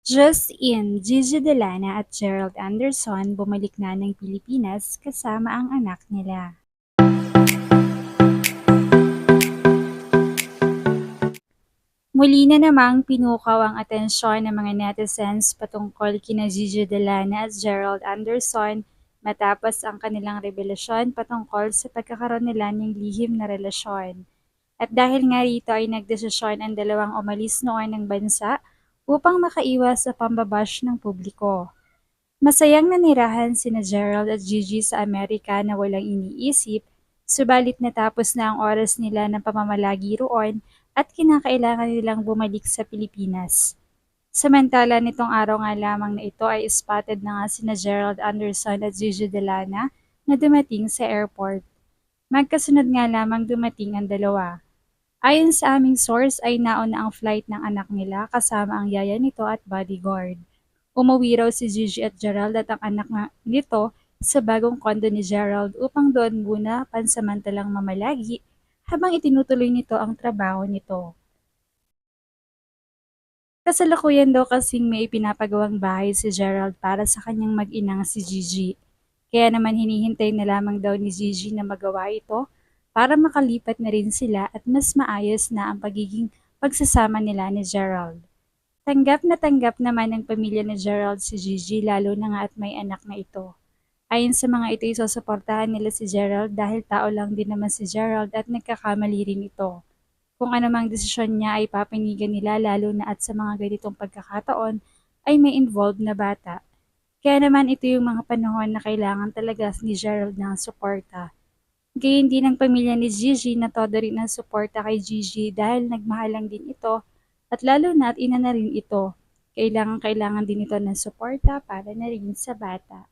Just in, Gigi Delana at Gerald Anderson bumalik na ng Pilipinas kasama ang anak nila. Muli na namang pinukaw ang atensyon ng mga netizens patungkol kina Gigi Delana at Gerald Anderson matapos ang kanilang revelasyon patungkol sa pagkakaroon nila ng lihim na relasyon. At dahil nga rito ay nagdesisyon ang dalawang umalis noon ng bansa upang makaiwas sa pambabash ng publiko. Masayang nanirahan sina Gerald at Gigi sa Amerika na walang iniisip, subalit natapos na ang oras nila ng pamamalagi roon at kinakailangan nilang bumalik sa Pilipinas. Samantala nitong araw nga lamang na ito ay spotted na nga sina Gerald Anderson at Gigi Delana na dumating sa airport. Magkasunod nga lamang dumating ang dalawa. Ayon sa aming source ay nauna ang flight ng anak nila kasama ang yaya nito at bodyguard. Umuwi raw si Gigi at Gerald at ang anak nito sa bagong kondo ni Gerald upang doon muna pansamantalang mamalagi habang itinutuloy nito ang trabaho nito. Kasalukuyan daw kasing may ipinapagawang bahay si Gerald para sa kanyang mag-inang si Gigi. Kaya naman hinihintay na lamang daw ni Gigi na magawa ito para makalipat na rin sila at mas maayos na ang pagiging pagsasama nila ni Gerald. Tanggap naman ng pamilya ni Gerald si Gigi lalo na nga at may anak na ito. Ayon sa mga ito isusuportahan nila si Gerald dahil tao lang din naman si Gerald at nagkakamali rin ito. Kung anumang desisyon niya ay papanigan nila lalo na at sa mga ganitong pagkakataon ay may involved na bata. Kaya naman ito yung mga panahon na kailangan talaga ni Gerald ng suporta. Gayun din ang pamilya ni Gigi na todo rin ang suporta kay Gigi dahil nagmahalang din ito at lalo na at ina na rin ito. Kailangan din ito ng suporta para na rin sa bata.